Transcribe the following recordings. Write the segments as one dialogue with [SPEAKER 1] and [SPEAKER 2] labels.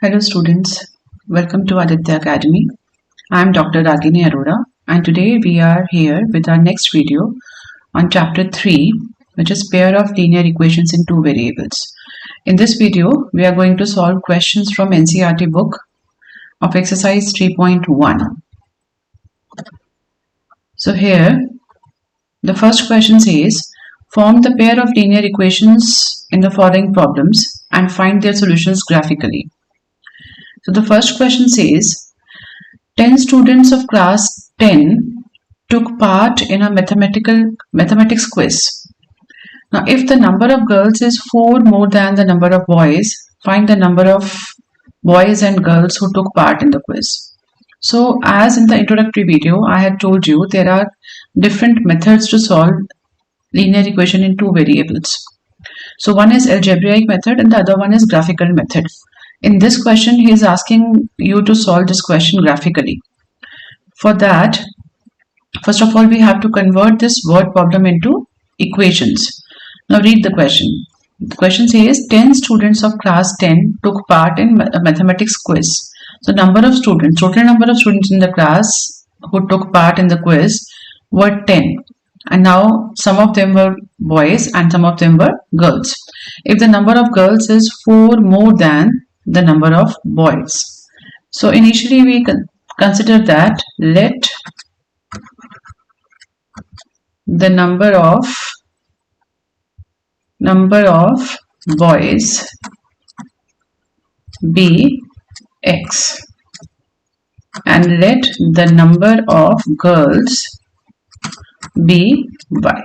[SPEAKER 1] Hello students, welcome to Aditya Academy. I am Dr. Ragini Arora and today we are here with our next video on chapter 3, which is pair of linear equations in two variables. In this video we are going to solve questions from NCERT book of exercise 3.1. So here the first question says, form the pair of linear equations in the following problems and find their solutions graphically. So the first question says, 10 students of class 10 took part in a mathematics quiz. Now if the number of girls is 4 more than the number of boys, find the number of boys and girls who took part in the quiz. So as in the introductory video, I had told you there are different methods to solve linear equation in two variables. So one is algebraic method and the other one is graphical method. In this question, he is asking you to solve this question graphically. For that, first of all, we have to convert this word problem into equations. Now read the question. The question says 10 students of class 10 took part in a mathematics quiz. So number of students, total number of students in the class who took part in the quiz were 10. And now some of them were boys and some of them were girls. If the number of girls is 4 more than the number of boys. So initially we consider that let the number of boys be x and let the number of girls be y.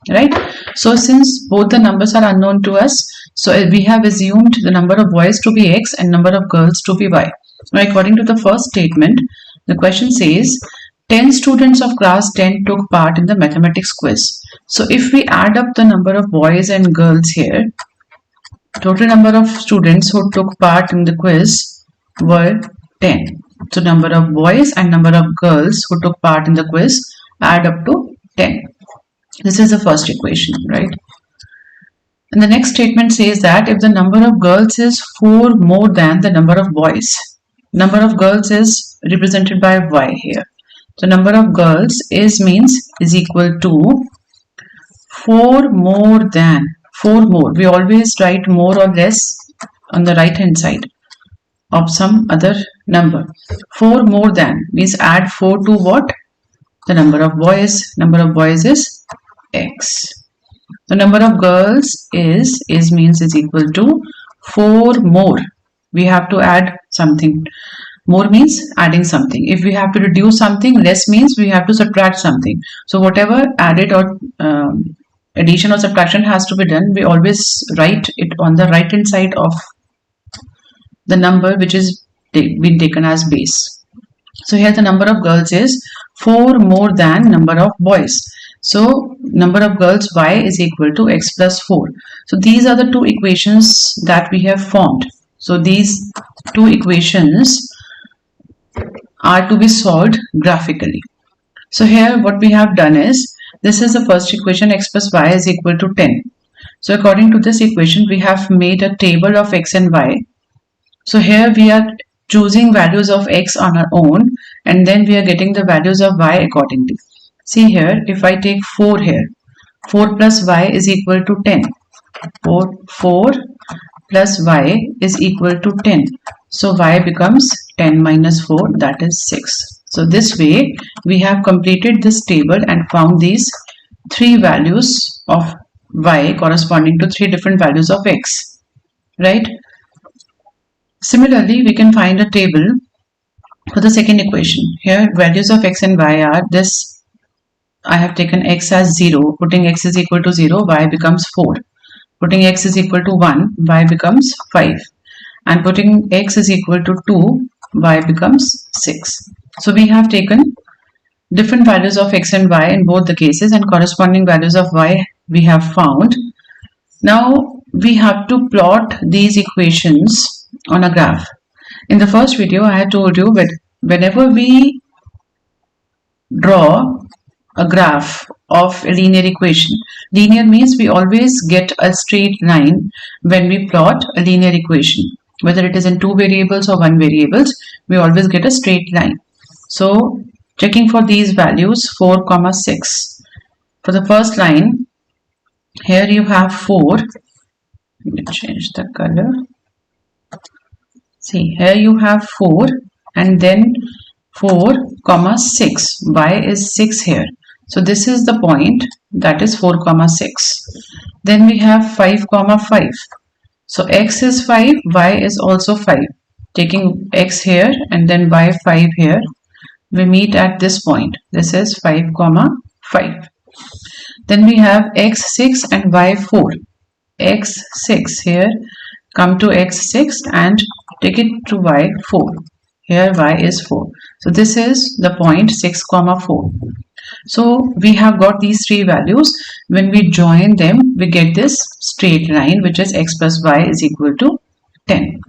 [SPEAKER 1] Right? So since both the numbers are unknown to us, so we have assumed the number of boys to be x and number of girls to be y. Now according to the first statement, the question says 10 students of class 10 took part in the mathematics quiz. So if we add up the number of boys and girls here, total number of students who took part in the quiz were 10. So number of boys and number of girls who took part in the quiz add up to 10. This is the first equation, right? And the next statement says that if the number of girls is 4 more than the number of boys, number of girls is represented by y here. So number of girls is equal to 4 more than, 4 more. We always write more or less on the right hand side of some other number. 4 more than means add 4 to what? The number of boys. Number of boys is x. The number of girls is equal to 4 more. We have to add something. More means adding something. If we have to reduce something, less means we have to subtract something. So whatever added or addition or subtraction has to be done, we always write it on the right hand side of the number which is been taken as base. So here the number of girls is 4 more than number of boys. So number of girls y is equal to x plus 4. So these are the two equations that we have formed. So these two equations are to be solved graphically. So here what we have done is, this is the first equation, x plus y is equal to 10. So according to this equation we have made a table of x and y. So here we are choosing values of x on our own and then we are getting the values of y accordingly. See here, if I take 4 here, 4 plus y is equal to 10. 4 plus y is equal to 10. So y becomes 10 minus 4, that is 6. So this way we have completed this table and found these 3 values of y corresponding to 3 different values of x. Right? Similarly, we can find a table for the second equation. Here values of x and y are this. I have taken x as 0, putting x is equal to 0, y becomes 4. Putting x is equal to 1, y becomes 5. And putting x is equal to 2, y becomes 6. So we have taken different values of x and y in both the cases and corresponding values of y we have found. Now we have to plot these equations on a graph. In the first video I had told you that whenever we draw a graph of a linear equation. Linear means we always get a straight line when we plot a linear equation. whether it is in 2 variables or 1 variables, we always get a straight line. So checking for these values 4, 6. For the first line, here you have 4. Let me change the color. See, here you have 4 and then 4, 6. Y is 6 here. So this is the point, that is 4, 6. Then we have 5, 5. So x is 5, y is also 5. Taking x here and then y 5 here, we meet at this point. This is 5, 5. Then we have x 6 and y 4. X 6 here, come to x 6 and take it to y 4. Here y is 4. So this is the point 6, 4. So we have got these three values. When we join them, we get this straight line, which is x plus y is equal to 10.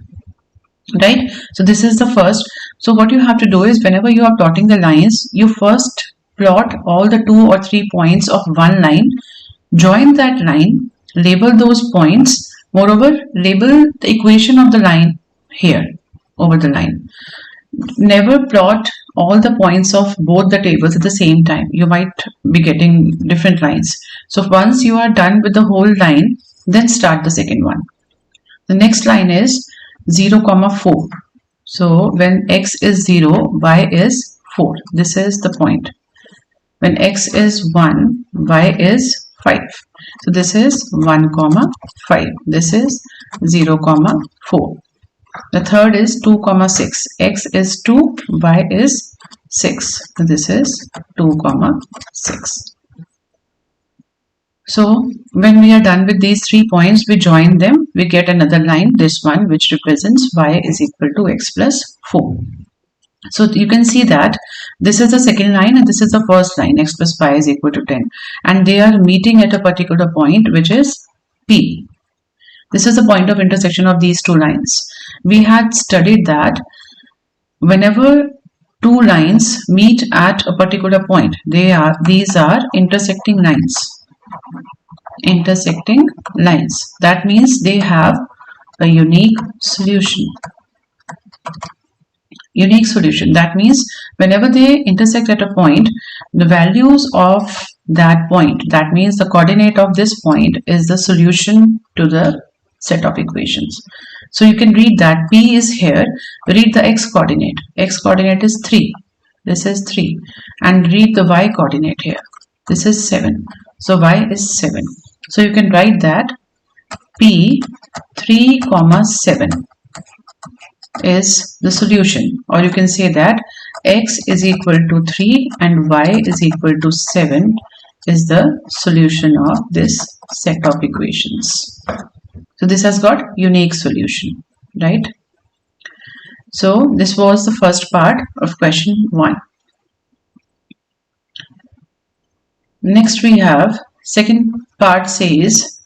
[SPEAKER 1] Right? So this is the first. So what you have to do is, whenever you are plotting the lines, you first plot all the 2 or 3 points of one line, join that line, label those points. Moreover, label the equation of the line here over the line. Never plot all the points of both the tables at the same time. You might be getting different lines. So once you are done with the whole line, then start the second one. The next line is 0, 4. So when x is 0, y is 4. This is the point. When x is 1, y is 5. So this is 1, 5. This is 0, 4. The third is 2, 6. X is 2, y is 6. So this is 2, 6. So when we are done with these 3 points, we join them, we get another line, this one, which represents y is equal to x plus 4. So you can see that this is the second line and this is the first line, x plus y is equal to 10. And they are meeting at a particular point, which is P. This is the point of intersection of these two lines. We had studied that whenever two lines meet at a particular point, these are intersecting lines. Intersecting lines. That means they have a unique solution. Unique solution. That means whenever they intersect at a point, the values of that point, that means the coordinate of this point, is the solution to the set of equations. So you can read that P is here. Read the x coordinate. X coordinate is 3. This is 3. And read the y coordinate here. This is 7. So y is 7. So you can write that P 3, 7 is the solution, or you can say that x is equal to 3 and y is equal to 7 is the solution of this set of equations. So this has got unique solution, right? So this was the first part of question 1. Next we have second part, says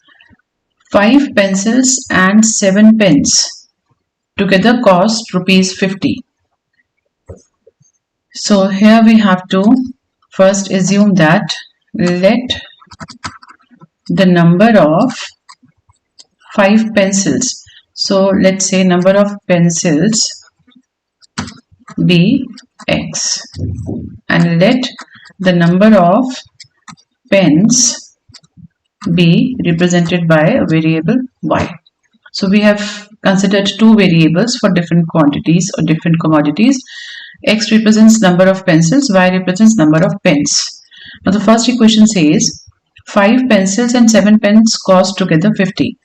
[SPEAKER 1] 5 pencils and 7 pens together cost rupees 50. So here we have to first assume that let the number of 5 pencils. So let's say number of pencils be x and let the number of pens be represented by a variable y. So we have considered two variables for different quantities or different commodities. X represents number of pencils, y represents number of pens. Now the first equation says 5 pencils and 7 pens cost together 50.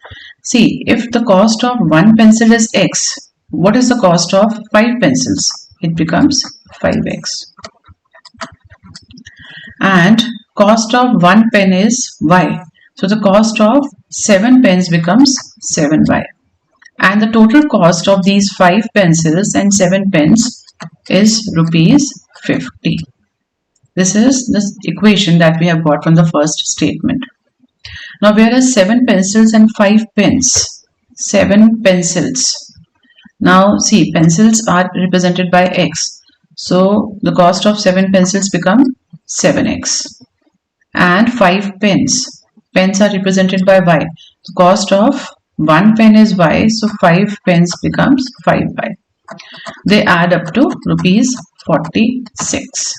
[SPEAKER 1] See, if the cost of one pencil is x, what is the cost of 5 pencils? It becomes 5x. And cost of one pen is y. So the cost of 7 pens becomes 7y. And the total cost of these 5 pencils and 7 pens is rupees 50. This is the equation that we have got from the first statement. Now whereas 7 pencils and 5 pens, 7 pencils. Now see, pencils are represented by x. So the cost of 7 pencils become 7x. And 5 pens. Pens are represented by y. The cost of 1 pen is y, so 5 pens becomes 5y. They add up to rupees 46.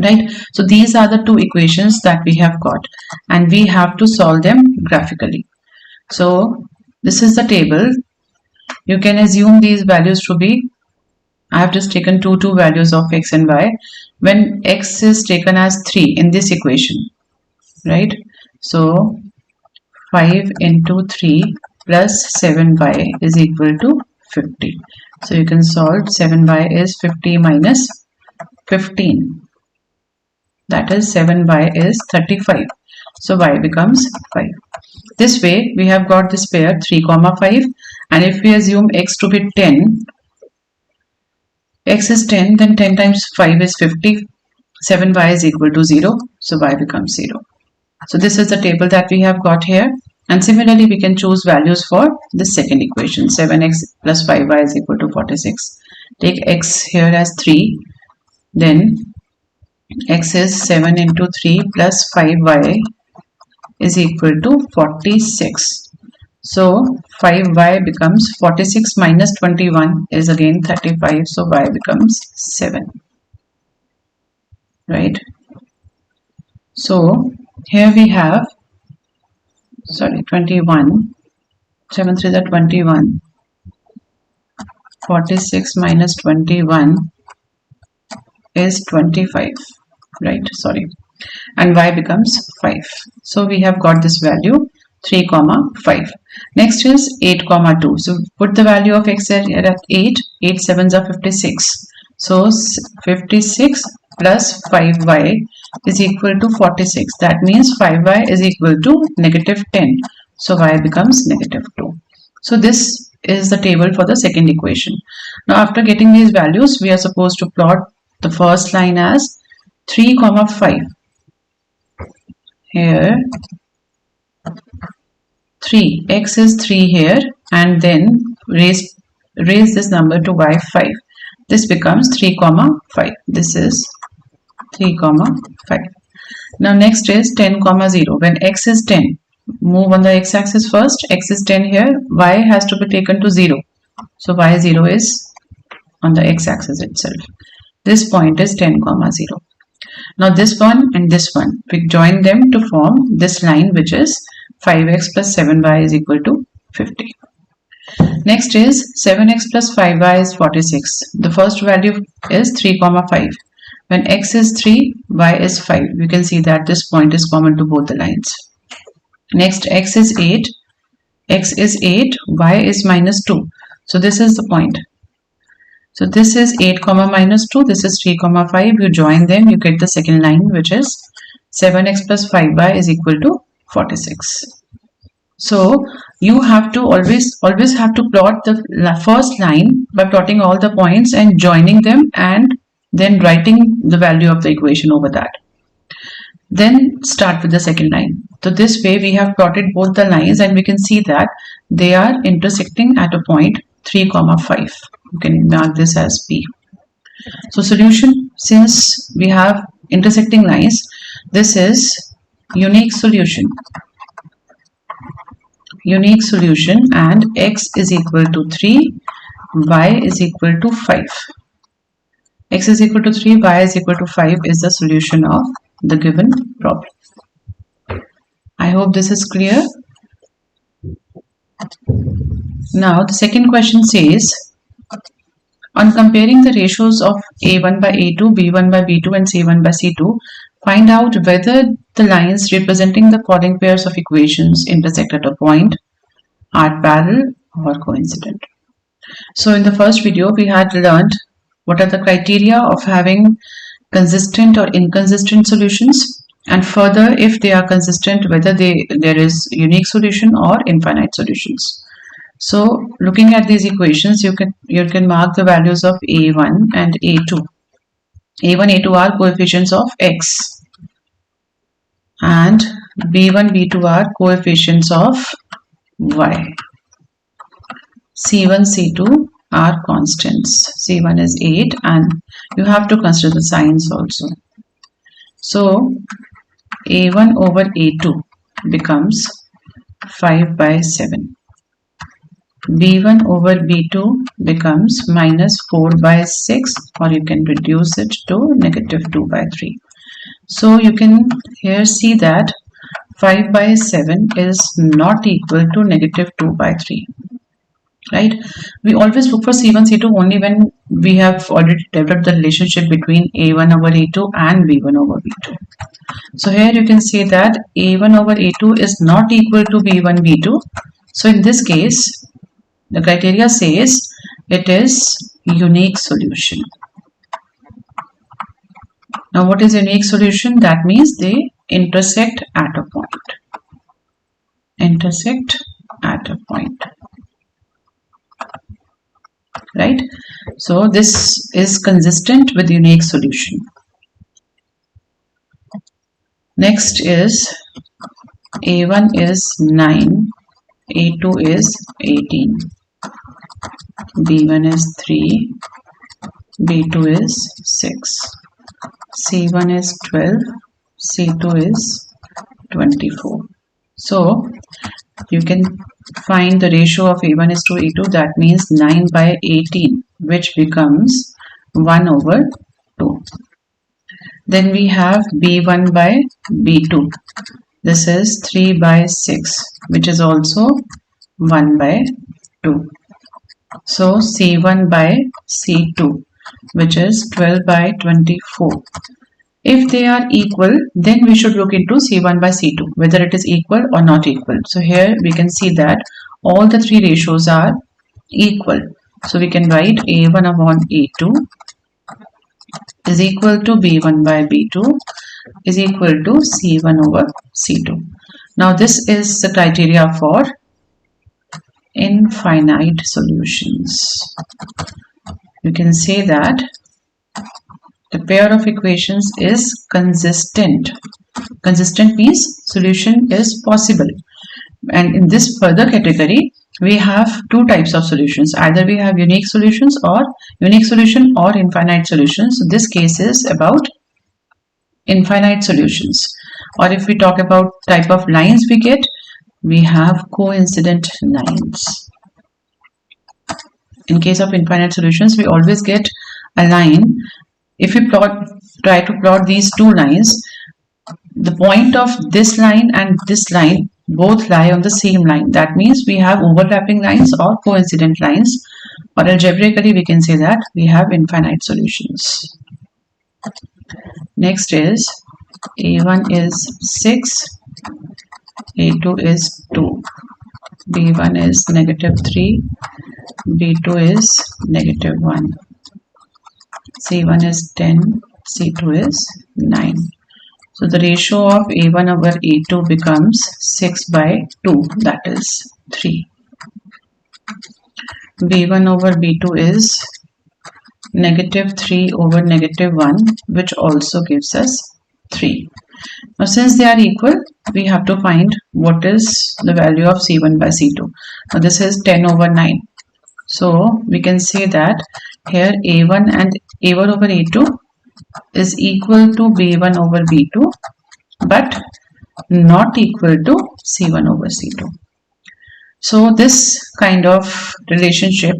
[SPEAKER 1] Right? So these are the two equations that we have got, and we have to solve them graphically. So this is the table. You can assume these values to be, I have just taken two values of x and y. When x is taken as 3 in this equation, right? So 5 into 3 plus 7y is equal to 50. So you can solve 7y is 50 minus 15. That is 7y is 35. So y becomes 5. This way we have got this pair 3, 5, and if we assume x to be 10, x is 10, then 10 times 5 is 50. 7y is equal to 0, so y becomes 0. So this is the table that we have got here, and similarly we can choose values for the second equation. 7x plus 5y is equal to 46. Take x here as 3, then x is 7 into 3 plus 5y is equal to 46. So 5y becomes 46 minus 21 is again 35. So y becomes 7. Right? So here we have, 21. 7 3 is 21. 46 minus 21 is 25. Right? Sorry. And y becomes 5. So we have got this value 3, 5. Next is 8, 2. So put the value of x here at 8. 8 7s are 56. So 56 plus 5y is equal to 46. That means 5y is equal to negative 10. So y becomes negative 2. So this is the table for the second equation. Now after getting these values, we are supposed to plot the first line as 3, 5. Here 3, x is 3 here, and then raise this number to y 5. This becomes 3, 5. This is 3, 5. Now next is 10, 0. When x is 10, move on the x-axis first. X is 10 here, y has to be taken to 0. So y0 is on the x-axis itself. This point is 10, 0. Now this one and this one, we join them to form this line, which is 5x plus 7y is equal to 50. Next is 7x plus 5y is 46. The first value is 3, 5. When x is 3, y is 5. You can see that this point is common to both the lines. Next, x is 8. X is 8, y is minus 2. So this is the point. So this is 8, minus 2. This is 3, 5. You join them, you get the second line, which is 7x plus 5y is equal to 46. So you have to always have to plot the first line by plotting all the points and joining them, and then writing the value of the equation over that. Then start with the second line. So this way we have plotted both the lines, and we can see that they are intersecting at a point 3, 5. You can mark this as P. So solution, since we have intersecting lines, this is unique solution. Unique solution, and x is equal to 3, y is equal to 5. X is equal to 3, y is equal to 5 is the solution of the given problem. I hope this is clear. Now the second question says, on comparing the ratios of A1 by A2, B1 by B2 and C1 by C2, find out whether the lines representing the following pairs of equations intersect at a point, are parallel or coincident. So in the first video we had learned what are the criteria of having consistent or inconsistent solutions, and further, if they are consistent, whether there is unique solution or infinite solutions. So looking at these equations, you can mark the values of A1 and A2. A1, A2 are coefficients of x, and B1, B2 are coefficients of y. C1, C2 are constants. C1 is 8, and you have to consider the signs also. So A1 over A2 becomes 5 by 7. b1 over b2 becomes minus 4 by 6, or you can reduce it to negative 2 by 3. So you can here see that 5 by 7 is not equal to negative 2 by 3. Right? We always look for C1, C2 only when we have already developed the relationship between A1 over A2 and B1 over B2. So here you can say that A1 over A2 is not equal to B1, B2. So in this case, the criteria says it is unique solution. Now what is unique solution? That means they intersect at a point. Intersect at a point. Right? So this is consistent with unique solution. Next is A1 is 9, A2 is 18, B1 is 3, B2 is 6, C1 is 12, C2 is 24. So you can find the ratio of A1 is to A2, that means 9 by 18, which becomes 1 over 2. Then we have B1 by B2. This is 3 by 6, which is also 1 by 2. So C1 by C2, which is 12 by 24. If they are equal, then we should look into C1 by C2, whether it is equal or not equal. So here we can see that all the three ratios are equal. So we can write A1 upon A2 is equal to B1 by B2 is equal to C1 over C2. Now this is the criteria for infinite solutions. You can say that the pair of equations is consistent. Consistent means solution is possible. And in this further category, we have two types of solutions. Either we have unique solutions or unique solution or infinite solutions. So this case is about infinite solutions. Or if we talk about type of lines we get, we have coincident lines. In case of infinite solutions, we always get a line. If we try to plot these two lines, the point of this line and this line both lie on the same line. That means we have overlapping lines or coincident lines, or algebraically we can say that we have infinite solutions. Next is A1 is 6, A2 is 2, B1 is negative 3, B2 is negative 1, C1 is 10, C2 is 9. So the ratio of A1 over A2 becomes 6 by 2, that is 3. B1 over B2 is negative 3 over negative 1, which also gives us 3. Now since they are equal, we have to find what is the value of C1 by C2. Now this is 10 over 9. So we can say that here A1 and A1 over A2 is equal to B1 over B2, but not equal to C1 over C2. So this kind of relationship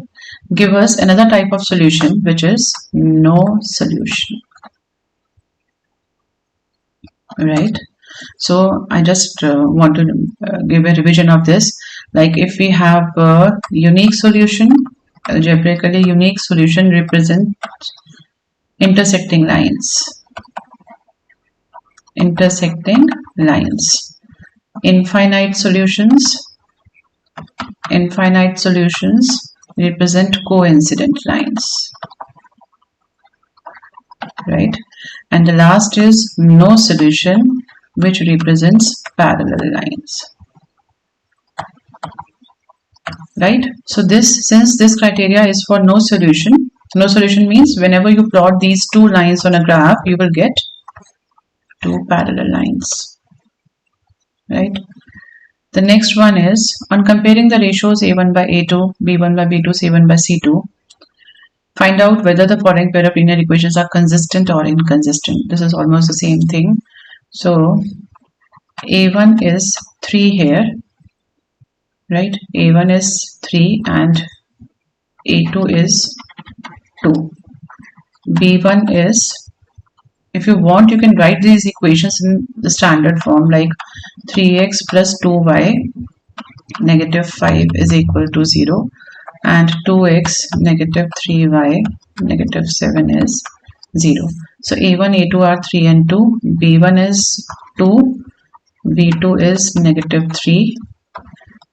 [SPEAKER 1] gives us another type of solution, which is no solution. Right? So I just want to give a revision of this. Like if we have a unique solution, algebraically unique solution represents intersecting lines. Intersecting lines. Infinite solutions represent coincident lines. Right? And the last is no solution, which represents parallel lines. Right? So since this criteria is for no solution means whenever you plot these two lines on a graph, you will get two parallel lines. Right? The next one is on comparing the ratios A1 by A2, B1 by B2, C1 by C2. Find out whether the following pair of linear equations are consistent or inconsistent. This is almost the same thing. So A1 is 3 here, right? A1 is 3 and A2 is 2. B1 is, if you want, you can write these equations in the standard form, like 3x plus 2y negative 5 is equal to 0, and 2x negative 3y negative 7 is 0. So A1, A2 are 3 and 2, B1 is 2, B2 is negative 3,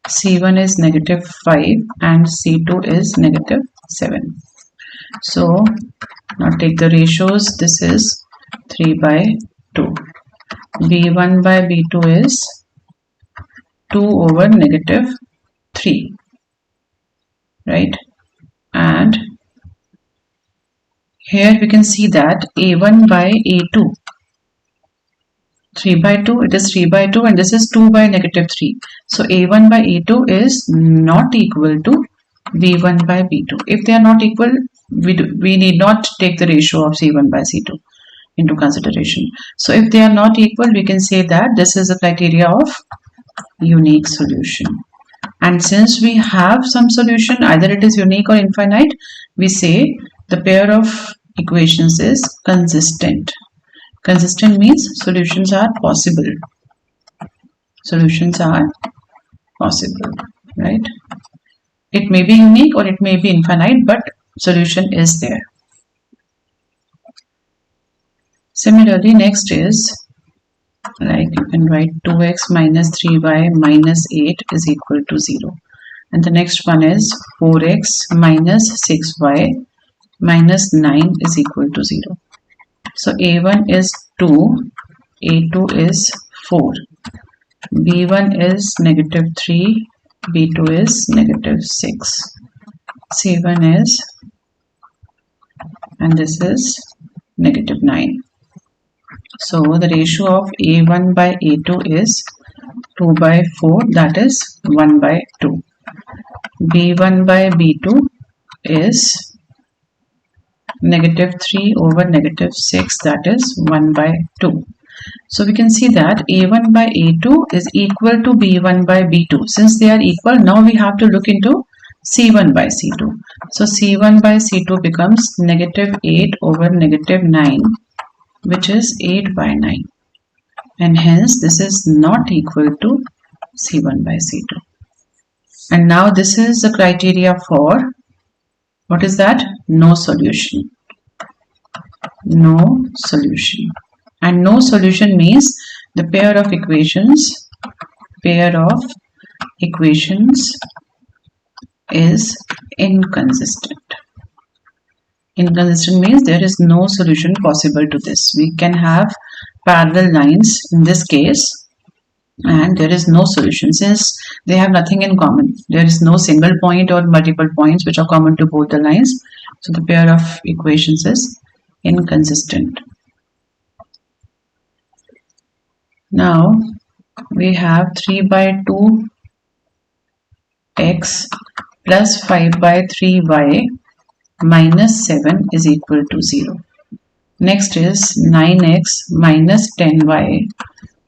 [SPEAKER 1] C1 is negative 5, and C2 is negative 7. So now take the ratios. This is 3 by 2. B1 by B2 is 2 over negative 3, right? And here we can see that A1 by A2, 3 by 2, it is 3 by 2, and this is 2 by negative 3. So A1 by A2 is not equal to B1 by B2. If they are not equal, we need not take the ratio of C1 by C2 into consideration. So if they are not equal, we can say that this is a criteria of unique solution. And since we have some solution, either it is unique or infinite, we say the pair of equations is consistent. Consistent means solutions are possible. Solutions are possible, right? It may be unique or it may be infinite, but solution is there. Similarly, next is, like you can write 2x minus 3y minus 8 is equal to 0. And the next one is 4x minus 6y minus 9 is equal to 0. So A1 is 2, A2 is 4, B1 is negative 3, B2 is negative 6, C1 is, and this is negative 9. So the ratio of A1 by A2 is 2 by 4, that is 1 by 2. B1 by B2 is negative 3 over negative 6, that is 1 by 2. So we can see that A1 by A2 is equal to B1 by B2. Since they are equal, now we have to look into C1 by C2. So C1 by C2 becomes negative 8 over negative 9, which is 8 by 9. And hence this is not equal to C1 by C2. And now this is the criteria for, what is that? No solution. No solution. And no solution means the pair of equations is inconsistent. Inconsistent means there is no solution possible to this. We can have parallel lines in this case, and there is no solution since they have nothing in common. There is no single point or multiple points which are common to both the lines. So the pair of equations is inconsistent. Now we have 3 by 2 x plus 5 by 3y minus 7 is equal to 0. Next is 9x minus 10y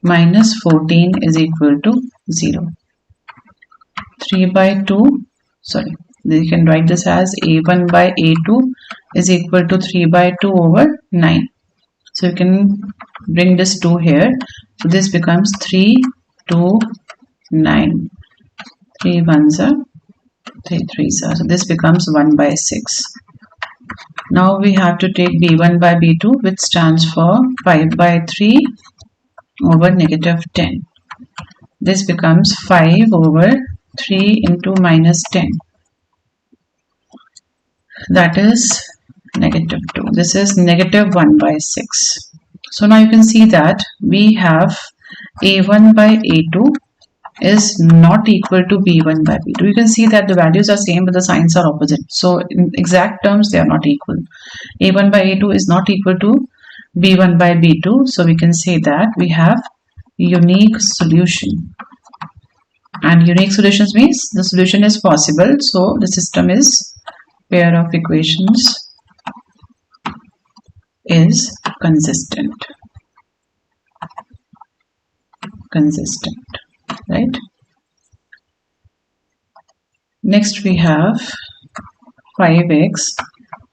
[SPEAKER 1] minus 14 is equal to 0. 3 by 2, sorry, you can write this as a1 by a2 is equal to 3 by 2 over 9. So you can bring this 2 here. So this becomes 3, 2, 9. 3 ones are 3 threes are. So this becomes 1 by 6. Now we have to take b1 by b2, which stands for 5 by 3 over negative 10. This becomes 5 over 3 into minus 10. That is negative 2. This is negative 1 by 6. So now you can see that we have a1 by a2 is not equal to b1 by b2. You can see that the values are same but the signs are opposite. So in exact terms they are not equal. a1 by a2 is not equal to b1 by b2. So we can say that we have unique solution. And unique solutions means the solution is possible. So the system is pair of equations is consistent. Consistent, right? Next we have 5x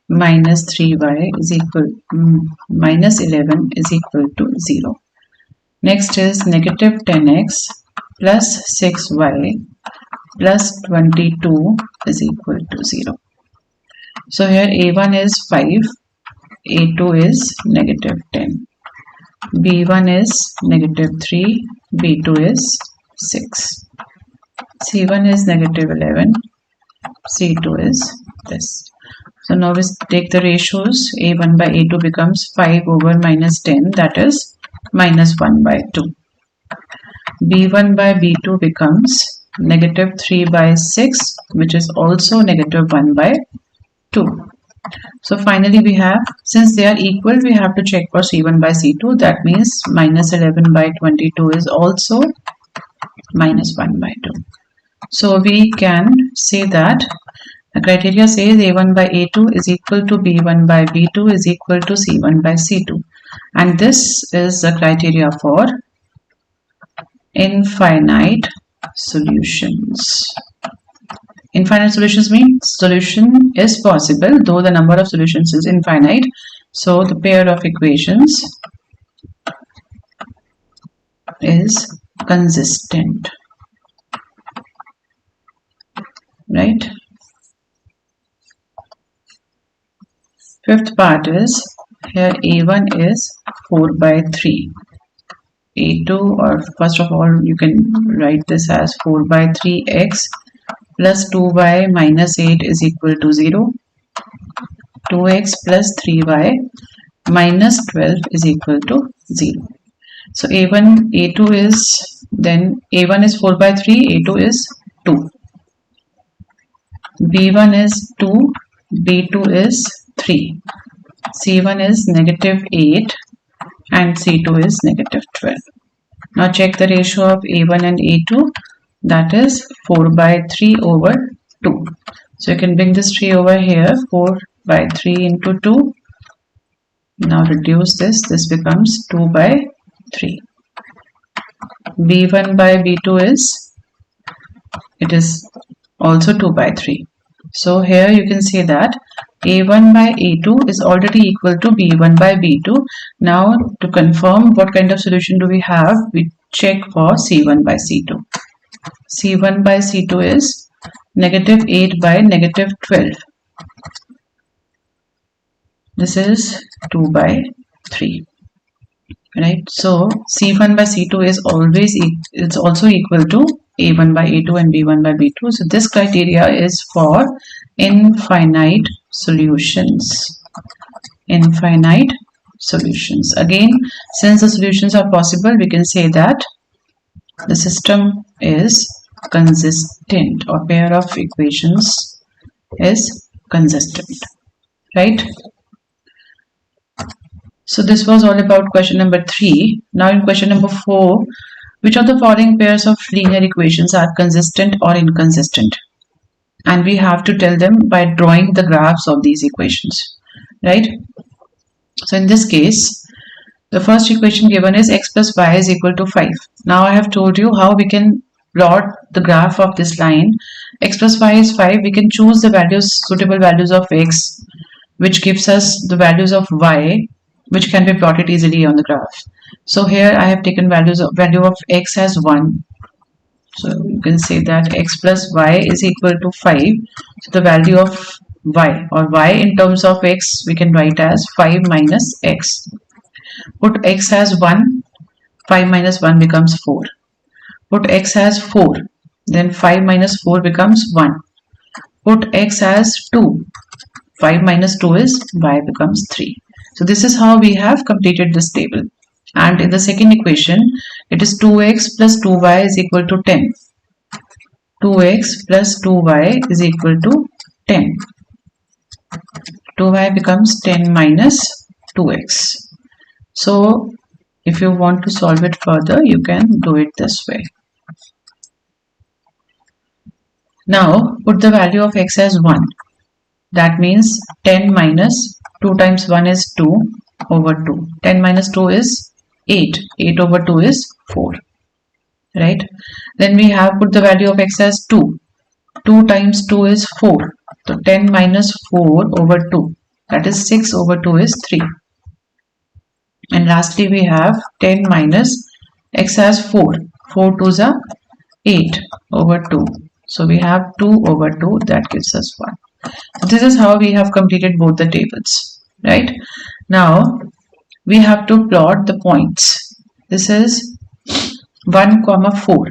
[SPEAKER 1] minus 3y is equal minus 11 is equal to 0. Next is negative 10x plus 6y plus 22 is equal to 0. So here a1 is 5, a2 is negative 10, b1 is negative 3, b2 is 6, c1 is negative 11, c2 is this. So now we take the ratios. a1 by a2 becomes 5 over minus 10, that is minus 1 by 2. b1 by b2 becomes negative 3 by 6, which is also negative 1 by 2. So finally we have, since they are equal, we have to check for c1 by c2. That means minus 11 by 22 is also minus 1 by 2. So we can say that the criteria says a1 by a2 is equal to b1 by b2 is equal to c1 by c2. And this is the criteria for infinite solutions. Infinite solutions means solution is possible though the number of solutions is infinite. So the pair of equations is consistent, right? Fifth part is, here a1 is 4 by 3, a2, or first of all you can write this as 4 by 3x plus 2y minus 8 is equal to 0, 2x plus 3y minus 12 is equal to 0. So a1, a2 is, then a1 is 4 by 3, a2 is 2, b1 is 2, b2 is 3, c1 is negative 8 and c2 is negative 12. Now check the ratio of a1 and a2, that is 4 by 3 over 2. So you can bring this 3 over here, 4 by 3 into 2. Now reduce this, this becomes 2 by 3. b1 by b2 is, it is also 2 by 3. So here you can say that a1 by a2 is already equal to b1 by b2. Now to confirm what kind of solution do we have, we check for c1 by c2. c1 by c2 is negative 8 by negative 12. This is 2 by 3. Right? So c1 by c2 is always it's also equal to a1 by a2 and b1 by b2. So this criteria is for infinite solutions. Infinite solutions. Again, since the solutions are possible, we can say that the system is consistent, or pair of equations is consistent, right? So this was all about question number 3. Now in question number 4, which of the following pairs of linear equations are consistent or inconsistent? And we have to tell them by drawing the graphs of these equations, right? So in this case, the first equation given is x plus y is equal to 5. Now I have told you how we can plot the graph of this line. X plus y is 5. We can choose the values, suitable values of x, which gives us the values of y, which can be plotted easily on the graph. So here I have taken value of x as 1. So you can say that x plus y is equal to 5. So the value of y, or y in terms of x, we can write as 5 minus x. Put x as 1, 5 minus 1 becomes 4. Put x as 4, then 5 minus 4 becomes 1. Put x as 2, 5 minus 2 is y becomes 3. So this is how we have completed this table. And in the second equation, it is 2x plus 2y is equal to 10. 2x plus 2y is equal to 10. 2y becomes 10 minus 2x. So if you want to solve it further, you can do it this way. Now put the value of x as 1. That means 10 minus 2 times 1 is 2 over 2. 10 minus 2 is 8. 8 over 2 is 4. Right? Then we have put the value of x as 2. 2 times 2 is 4. So 10 minus 4 over 2. That is 6 over 2 is 3. And lastly we have 10 minus x has 4. 4 2s are 8 over 2. So we have 2 over 2, that gives us 1. So this is how we have completed both the tables, right? Now we have to plot the points. This is 1 comma 4,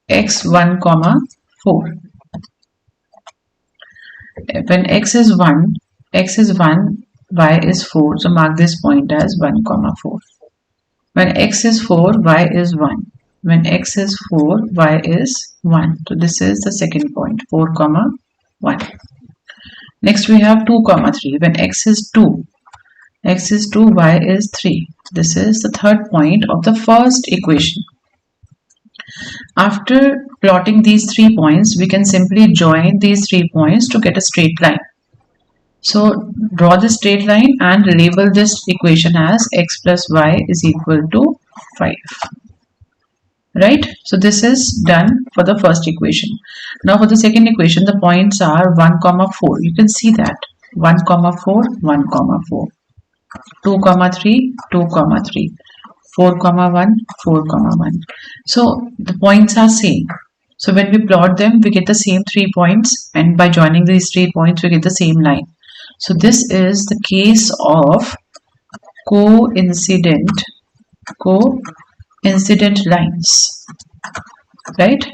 [SPEAKER 1] x 1 comma 4. When x is 1, y is 4. So mark this point as 1 comma 4. When x is 4, y is 1. When x is 4, y is 1. So this is the second point, 4 comma 1. Next we have 2 comma 3. When x is 2, y is 3. This is the third point of the first equation. After plotting these 3 points, we can simply join these 3 points to get a straight line. So draw the straight line and label this equation as x plus y is equal to 5. Right? So this is done for the first equation. Now for the second equation, the points are 1 comma 4. You can see that 1 comma 4, 1 comma 4, 2 comma 3, 2 comma 3, 4 comma 1, 4 comma 1. So the points are same. So when we plot them, we get the same 3 points, and by joining these 3 points, we get the same line. So this is the case of coincident lines, right?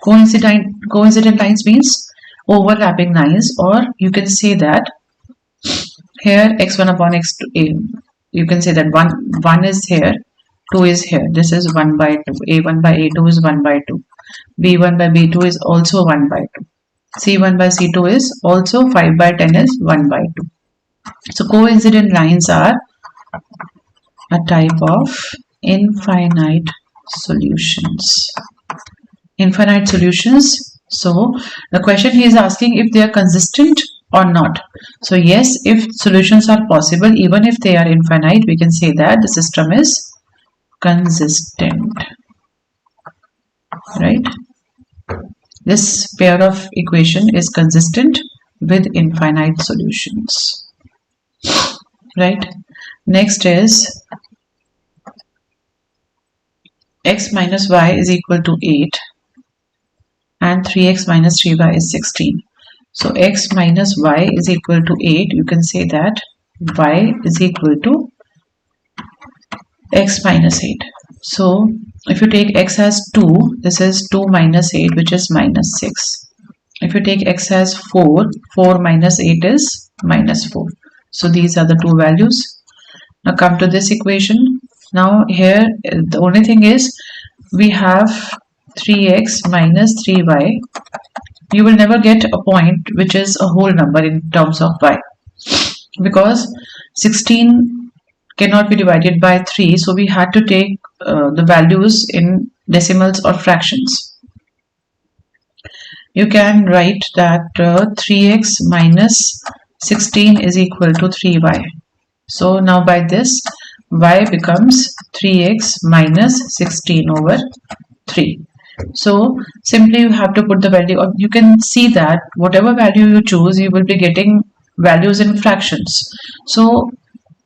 [SPEAKER 1] Coincident lines means overlapping lines, or you can say that here x1 upon x2, you can say that 1 is here, 2 is here. This is 1 by 2. A1 by A2 is 1 by 2. B1 by B2 is also 1 by 2. C1 by C2 is also 5 by 10 is 1 by 2. So coincident lines are a type of infinite solutions. Infinite solutions. So the question he is asking if they are consistent or not. So yes, if solutions are possible, even if they are infinite, we can say that the system is consistent, right? This pair of equation is consistent with infinite solutions, right? Next is x minus y is equal to 8 and 3x minus 3y is 16. So x minus y is equal to 8. You can say that y is equal to x minus 8. So if you take x as 2, this is 2 minus 8, which is minus 6. If you take x as 4, 4 minus 8 is minus 4. So these are the two values. Now come to this equation. Now here the only thing is we have 3x minus 3y. You will never get a point which is a whole number in terms of y, because 16 cannot be divided by 3, so we had to take the values in decimals or fractions. You can write that 3x minus 16 is equal to 3y. So now by this, y becomes 3x minus 16 over 3. So simply you have to put the value of, you can see that whatever value you choose, you will be getting values in fractions. So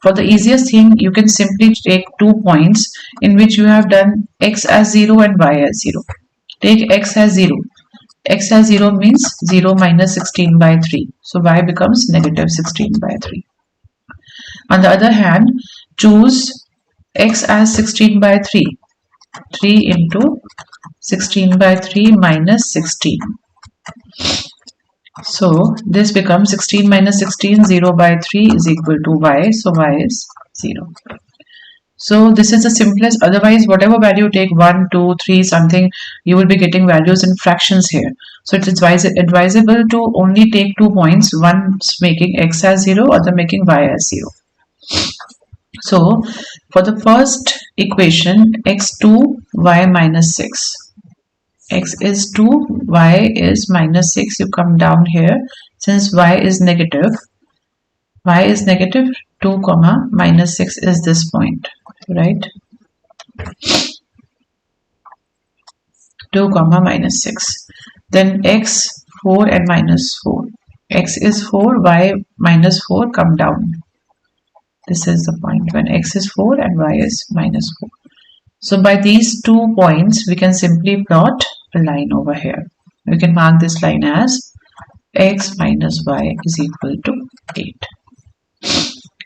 [SPEAKER 1] for the easiest thing, you can simply take 2 points in which you have done x as 0 and y as 0. Take x as 0. X as 0 means 0 minus 16 by 3. So y becomes negative 16 by 3. On the other hand, choose x as 16 by 3. 3 into 16 by 3 minus 16. So this becomes 16 minus 16, 0 by 3 is equal to y. So y is 0. So this is the simplest. Otherwise, whatever value you take, 1, 2, 3, something, you will be getting values in fractions here. So it is advisable to only take 2 points, one making x as 0, other making y as 0. So for the first equation, x2, y minus 6. X is 2, y is minus 6. You come down here. Since y is negative, 2 comma minus 6 is this point, right? 2 comma minus 6. then x 4 and minus 4. X is 4, y minus 4 come down. This is the point when x is 4 and y is minus 4. So by these 2 points, we can simply plot a line over here. We can mark this line as x minus y is equal to 8.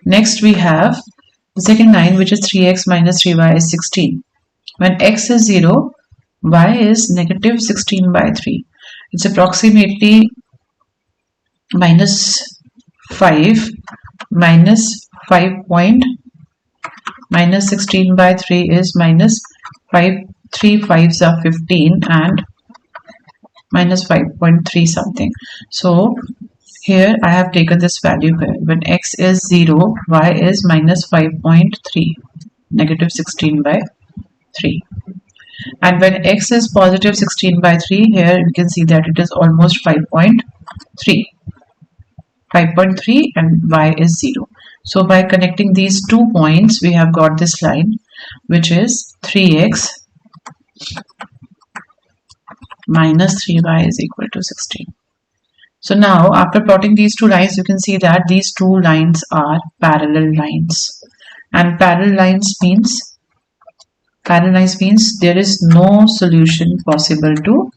[SPEAKER 1] Next we have the second line, which is 3x minus 3y is 16. When x is 0, y is negative 16 by 3. It's approximately minus 5 minus 5 point minus 16 by 3 is minus 5, 3 5s are 15 and minus 5.3 something. So here I have taken this value here. When x is 0, y is minus 5.3, negative 16 by 3. And when x is positive 16 by 3, here you can see that it is almost 5.3. 5.3 and y is 0. So by connecting these 2 points, we have got this line, which is 3x minus 3y is equal to 16. So now after plotting these 2 lines, you can see that these 2 lines are parallel lines. And parallel lines means there is no solution possible to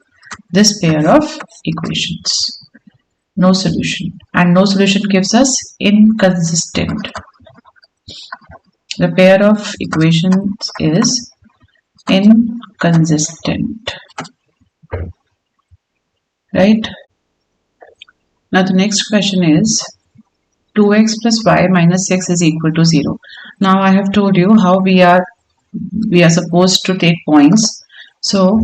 [SPEAKER 1] this pair of equations. No solution. And no solution gives us inconsistent. The pair of equations is inconsistent. Right? Now the next question is 2x plus y minus 6 is equal to 0. Now I have told you how we are supposed to take points. So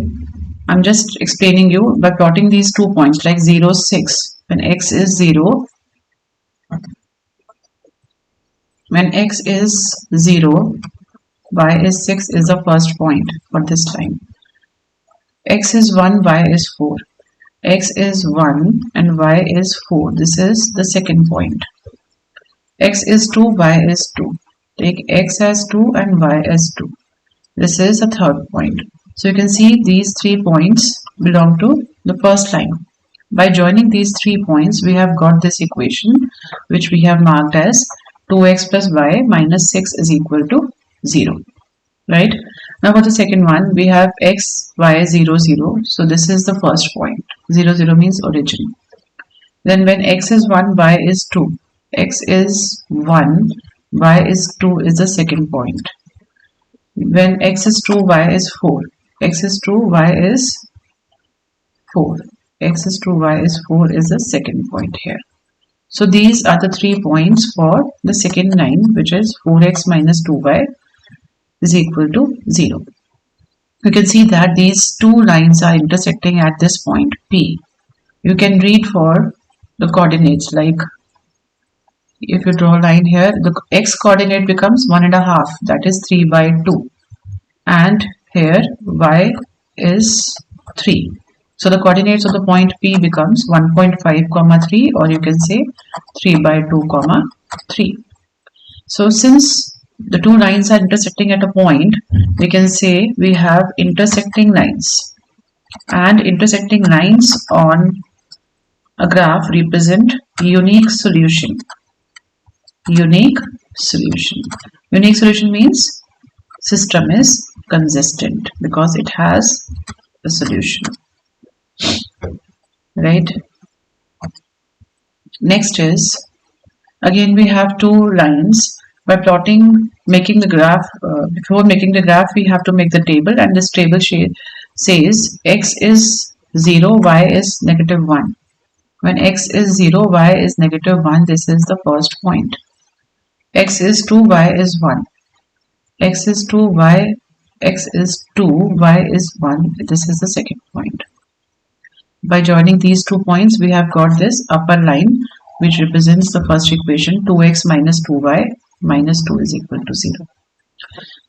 [SPEAKER 1] I'm just explaining you by plotting these 2 points like 0, 6. When x is 0, when x is 0, y is 6 is the first point for this line. X is 1, y is 4. X is 1 and y is 4. This is the second point. X is 2, y is 2. Take x as 2 and y as 2. This is the third point. So you can see these 3 points belong to the first line. By joining these 3 points, we have got this equation, which we have marked as 2x plus y minus 6 is equal to 0. Right? Now for the second one, we have x, y 0, 0. So this is the first point. 0, 0 means origin. Then when x is 1, y is 2. X is 1, y is 2 is the second point. When x is 2, y is 4. X is 2, y is 4. X is 2, y is 4 is the second point here. So these are the 3 points for the second line, which is 4x minus 2y is equal to 0. You can see that these 2 lines are intersecting at this point P. You can read for the coordinates, like if you draw a line here, the x coordinate becomes 1.5, that is 3 by 2. And here y is 3. So the coordinates of the point P becomes 1.5 comma 3, or you can say 3 by 2 comma 3. So since the 2 lines are intersecting at a point, we can say we have intersecting lines. And intersecting lines on a graph represent unique solution. Unique solution. Unique solution means system is consistent because it has a solution. Right? Next is, again we have 2 lines. By plotting, making the graph, before making the graph, we have to make the table, and this table says x is 0, y is negative 1. When x is 0, y is negative 1, this is the first point. X is 2, y is 1. X is 2, y is 1. This is the second point. By joining these 2 points, we have got this upper line, which represents the first equation, 2x minus 2y minus 2 is equal to 0.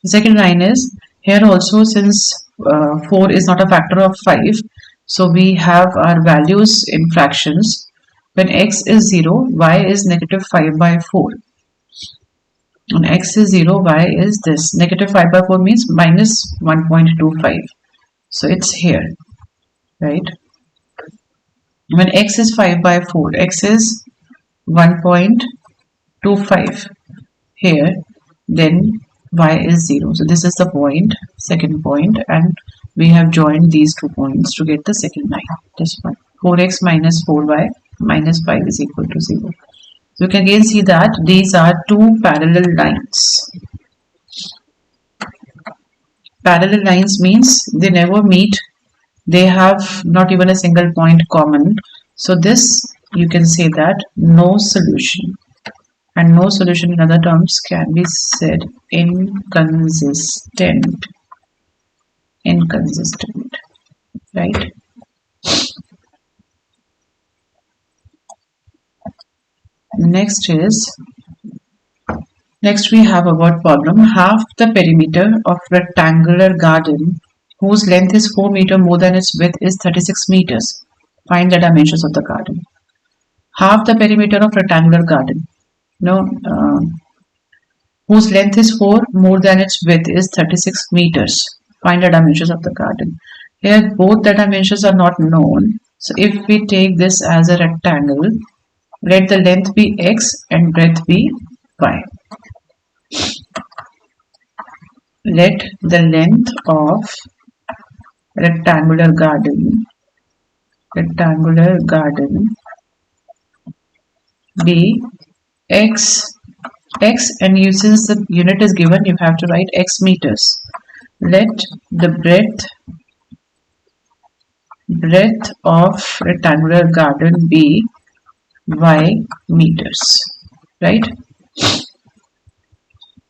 [SPEAKER 1] The second line is, here also since 4 is not a factor of 5, so we have our values in fractions. When x is 0, y is negative 5 by 4. When x is 0, y is this. Negative 5 by 4 means minus 1.25. So it's here, right? When x is 5 by 4, x is 1.25 here, then y is 0. So this is the point, second point, and we have joined these 2 points to get the second line. This one, 4x minus 4y minus 5 is equal to 0. So you can again see that these are 2 parallel lines. Parallel lines means they never meet, they have not even a single point common. So this, you can say that no solution. And no solution in other terms can be said inconsistent. Inconsistent, right? Next we have a word problem. Half the perimeter of rectangular garden whose length is 4 meters more than its width is 36 meters. Find the dimensions of the garden. Half the perimeter of rectangular garden, whose length is 4 more than its width is 36 meters. Find the dimensions of the garden. Here both the dimensions are not known. So if we take this as a rectangle, let the length be x and breadth be y. Let the length of rectangular garden be x, and since the unit is given, you have to write x meters. Let the breadth of rectangular garden be y meters, right?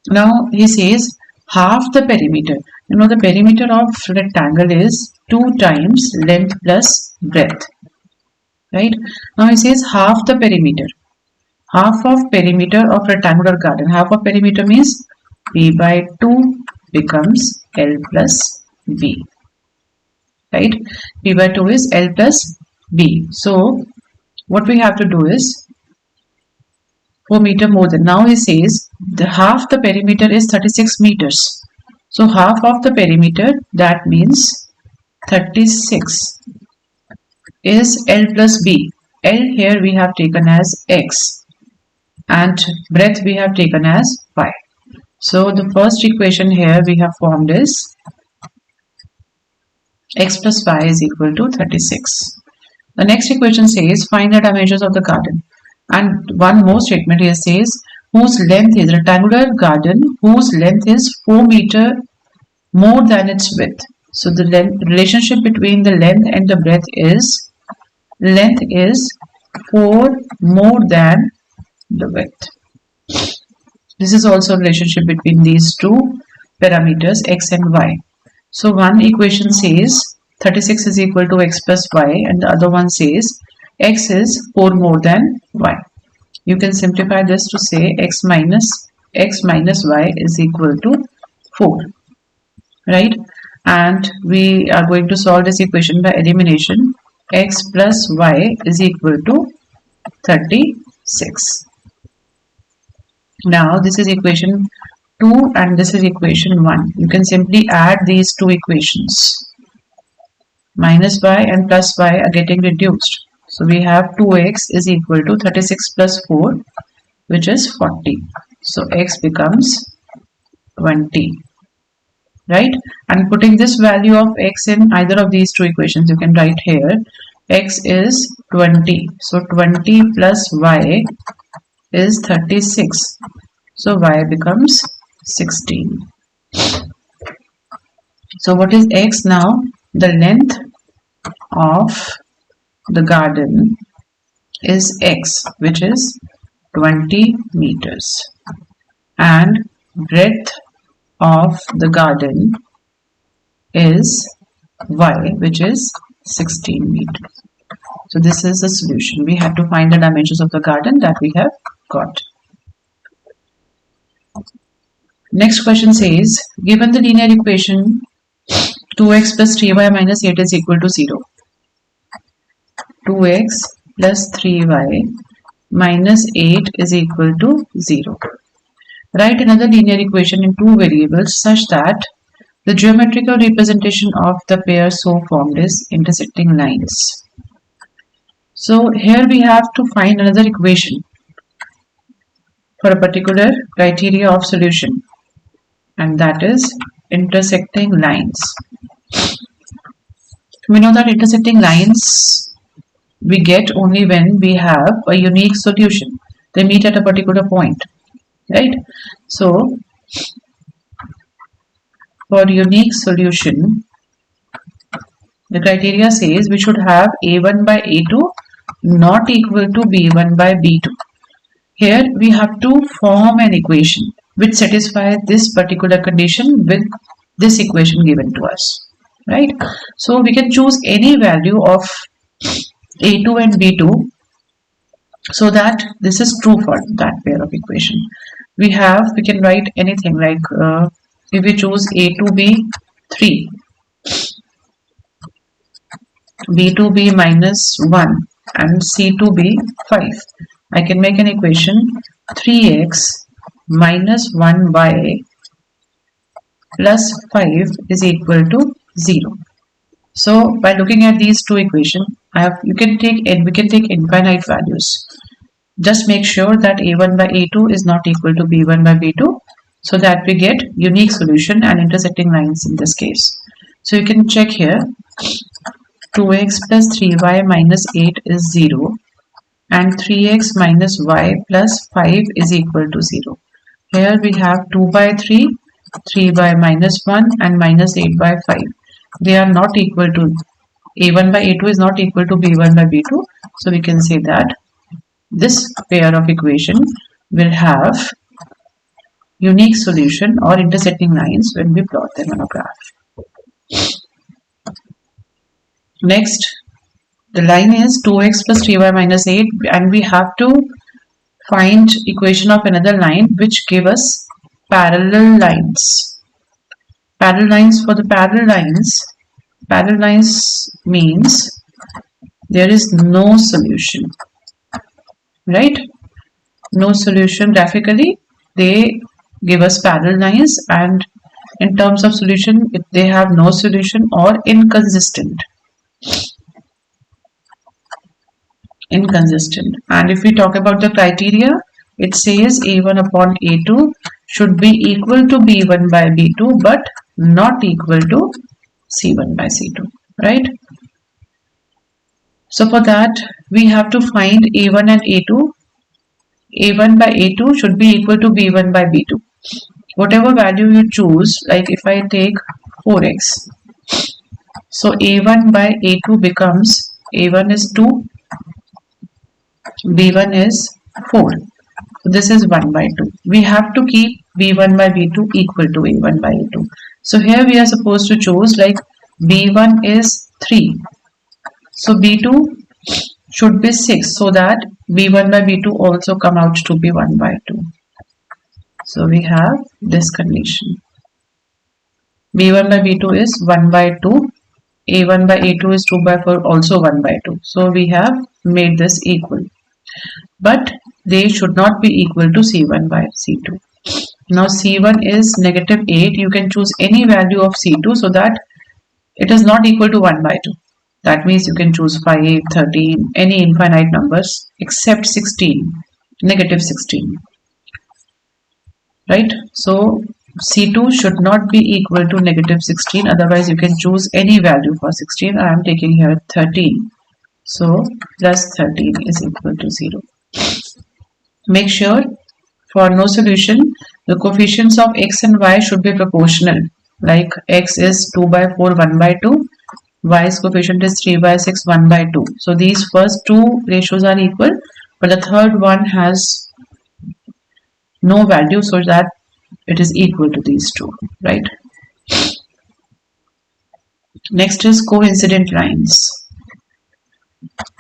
[SPEAKER 1] Now he says half the perimeter. The perimeter of rectangle is 2 times length plus breadth, right? Now he says half the perimeter. Half of perimeter of rectangular garden. Half of perimeter means b by 2 becomes l plus b, right? b by 2 is l plus b. So what we have to do is 4 meter more than. Now he says the half the perimeter is 36 meters. So half of the perimeter, that means 36 is L plus B. L here we have taken as x and breadth we have taken as y. So the first equation here we have formed is x plus y is equal to 36. The next equation says find the dimensions of the garden. And one more statement here says whose length is rectangular garden whose length is 4 meters more than its width. So the relationship between the length and the breadth is length is 4 more than the width. This is also a relationship between these two parameters x and y. So one equation says 36 is equal to x plus y and the other one says x is 4 more than y. You can simplify this to say x minus y is equal to 4, right? And we are going to solve this equation by elimination. X plus y is equal to 36. Now this is equation 2 and this is equation 1. You can simply add these two equations. Minus y and plus y are getting reduced. So we have 2x is equal to 36 plus 4, which is 40. So x becomes 20, right? And putting this value of x in either of these two equations, you can write here x is 20. So 20 plus y is 36. So y becomes 16. So what is x now? The length of the garden is x, which is 20 meters, and breadth of the garden is y, which is 16 meters. So this is the solution. We have to find the dimensions of the garden that we have got. Next question says, given the linear equation 2x plus 3y minus 8 is equal to 0. 2x plus 3y minus 8 is equal to 0. Write another linear equation in two variables such that the geometrical representation of the pair so formed is intersecting lines. So here we have to find another equation for a particular criteria of solution, and that is intersecting lines. We know that intersecting lines we get only when we have a unique solution. They meet at a particular point, right? So for unique solution, the criteria says we should have A1 by A2 not equal to B1 by B2. Here we have to form an equation which satisfies this particular condition with this equation given to us, right? So we can choose any value of A2 and B2 so that this is true for that pair of equation. We can write anything like if we choose A to be 3, B to be minus 1 and C to be 5. I can make an equation 3x minus 1y plus 5 is equal to 0. So by looking at these two equations, we can take infinite values. Just make sure that A1 by A2 is not equal to B1 by B2 so that we get unique solution and intersecting lines in this case. So you can check here 2x plus 3y minus 8 is 0 and 3x minus y plus 5 is equal to 0. Here we have 2 by 3, 3 by minus 1 and minus 8 by 5. They are not equal to, A1 by A2 is not equal to B1 by B2. So we can say that this pair of equation will have unique solution or intersecting lines when we plot them on a graph. Next, the line is 2x plus 3y minus 8 and we have to find equation of another line which give us parallel lines. Parallel lines, for the parallel lines means there is no solution, right? No solution. Graphically they give us parallel lines, and in terms of solution they have no solution or inconsistent. And if we talk about the criteria, it says A1 upon A2 should be equal to B1 by B2 but not equal to C1 by C2, right? So for that we have to find A1 and A2. A1 by A2 should be equal to B1 by B2. Whatever value you choose, like if I take 4x, so A1 by A2 becomes, A1 is 2, B1 is 4. So this is 1 by 2. We have to keep B1 by B2 equal to A1 by A2. So here we are supposed to choose like B1 is 3. So B2 should be 6 so that B1 by B2 also come out to be 1 by 2. So we have this condition. B1 by B2 is 1 by 2. A1 by A2 is 2 by 4, also 1 by 2. So we have made this equal. But they should not be equal to C1 by C2. Now C1 is negative 8. You can choose any value of C2 so that it is not equal to 1 by 2. That means you can choose 5, 13, any infinite numbers except 16, negative 16. Right? So C2 should not be equal to negative 16. Otherwise you can choose any value for 16. I am taking here 13. So plus 13 is equal to 0. Make sure for no solution the coefficients of x and y should be proportional. Like x is 2 by 4, 1 by 2. Y's coefficient is 3 by 6, 1 by 2. So these first two ratios are equal, but the third one has no value so that it is equal to these two, right? Next is coincident lines.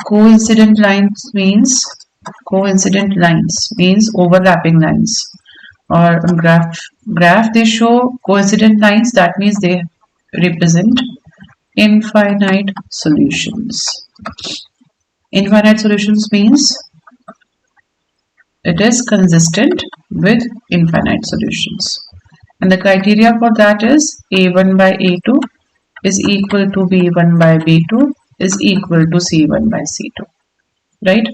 [SPEAKER 1] Coincident lines means overlapping lines. Or on graph they show coincident lines. That means they represent infinite solutions. Infinite solutions means it is consistent with infinite solutions. And the criteria for that is A1 by A2 is equal to B1 by B2 is equal to C1 by C2. right?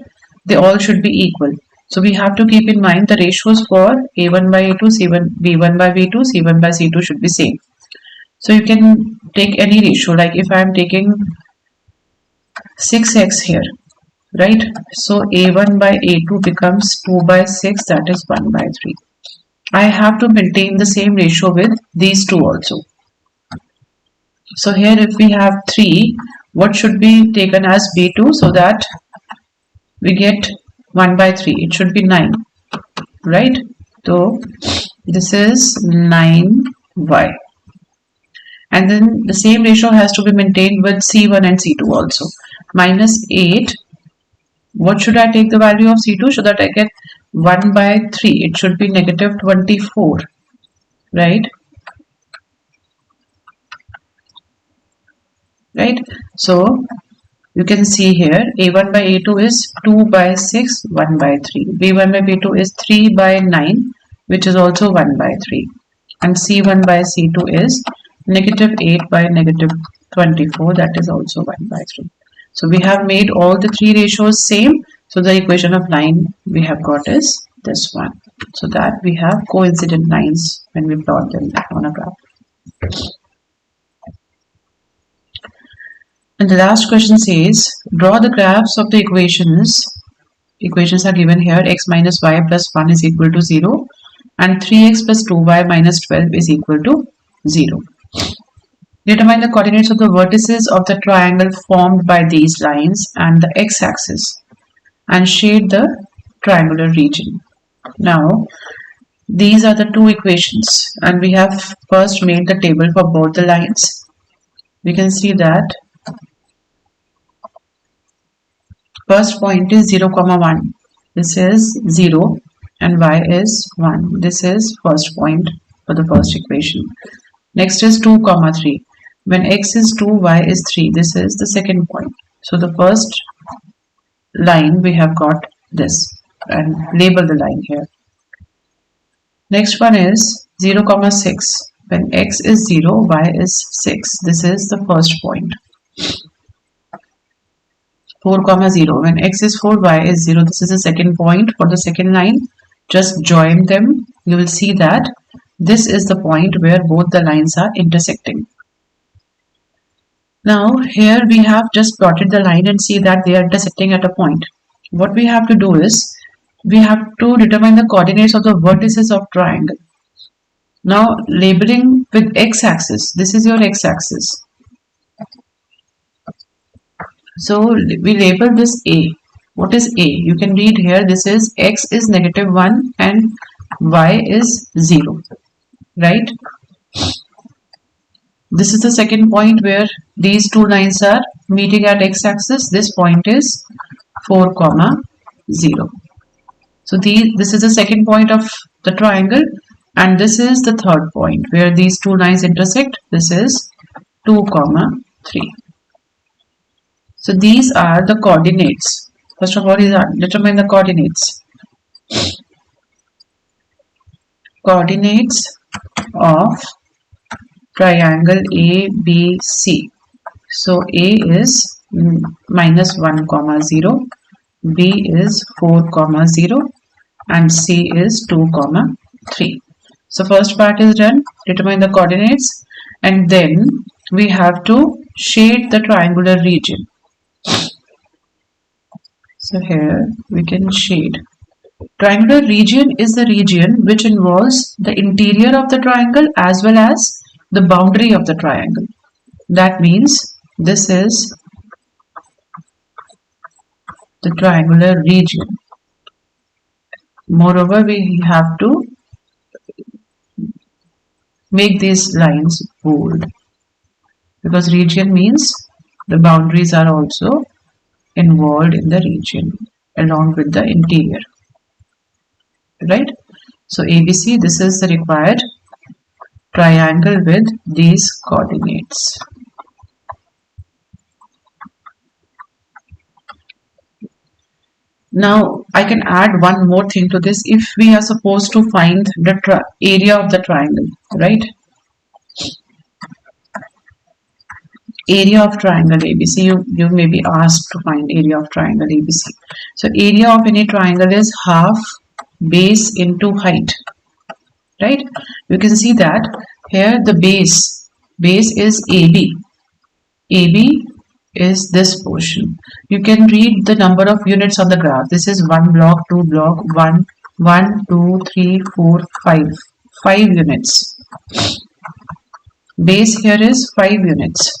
[SPEAKER 1] They all should be equal. So we have to keep in mind the ratios for A1 by A2, C1, B1 by B2, C1 by C2 should be same. So you can take any ratio, like if I am taking 6x here, right? So A1 by A2 becomes 2 by 6, that is 1 by 3. I have to maintain the same ratio with these two also. So here if we have 3, what should be taken as B2 so that we get 1 by 3? It should be 9, right? So this is 9y. And then the same ratio has to be maintained with C1 and C2 also. Minus 8. What should I take the value of C2 so that I get 1 by 3? It should be negative 24, right? Right? So you can see here A1 by A2 is 2 by 6, 1 by 3. B1 by B2 is 3 by 9, which is also 1 by 3. And C1 by C2 is negative 8 by negative 24, that is also 1 by 3. So we have made all the three ratios same. So the equation of line we have got is this one. So that we have coincident lines when we plot them on a graph. And the last question says, draw the graphs of the equations. Equations are given here. X minus y plus 1 is equal to 0 and 3x plus 2y minus 12 is equal to 0. Determine the coordinates of the vertices of the triangle formed by these lines and the x-axis and shade the triangular region. Now, these are the two equations and we have first made the table for both the lines. We can see that first point is 0, 1. This is 0 and y is 1. This is first point for the first equation. Next is 2, 3. When x is 2, y is 3. This is the second point. So the first line we have got this and label the line here. Next one is 0, 6. When x is 0, y is 6. This is the first point. 4, 0. When x is 4, y is 0. This is the second point for the second line. Just join them. You will see that this is the point where both the lines are intersecting. Now here we have just plotted the line and see that they are intersecting at a point. What we have to do is we have to determine the coordinates of the vertices of triangle. Now labeling with x-axis. This is your x-axis. So we label this A. What is A? You can read here, this is x is negative 1 and y is 0, right? This is the second point where these two lines are meeting at x-axis. This point is 4, 0. So this is the second point of the triangle and this is the third point where these two lines intersect. This is 2, 3. So these are the coordinates. First of all, determine the coordinates. Coordinates of triangle ABC. So A is minus 1, 0, B is 4, 0 and C is 2, 3. So first part is done. Determine the coordinates and then we have to shade the triangular region. So here we can shade. Triangular region is the region which involves the interior of the triangle as well as the boundary of the triangle. That means this is the triangular region. Moreover, we have to make these lines bold because region means the boundaries are also involved in the region along with the interior, right? So ABC, this is the required triangle with these coordinates. Now I can add one more thing to this. If we are supposed to find the area of the triangle, right? area of triangle ABC. You may be asked to find area of triangle ABC. So area of any triangle is half base into height, right? You can see that here the base is AB. AB is this portion. You can read the number of units on the graph. This is 1 block, 2 block, 1, 2, 3, 4, 5. 5 units. Base here is 5 units.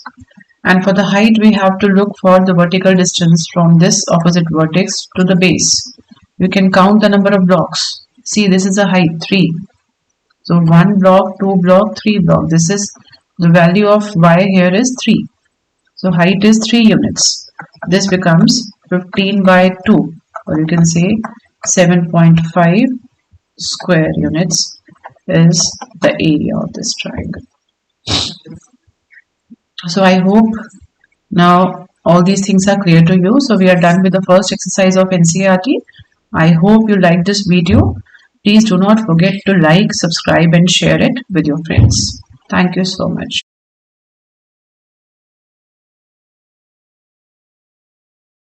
[SPEAKER 1] And for the height, we have to look for the vertical distance from this opposite vertex to the base. We can count the number of blocks. See, this is the height 3. So 1 block, 2 block, 3 block. This is the value of y here is 3. So height is 3 units. This becomes 15 by 2, or you can say 7.5 square units is the area of this triangle. So I hope now all these things are clear to you. So we are done with the first exercise of NCERT. I hope you like this video. Please do not forget to like, subscribe and share it with your friends. Thank you so much.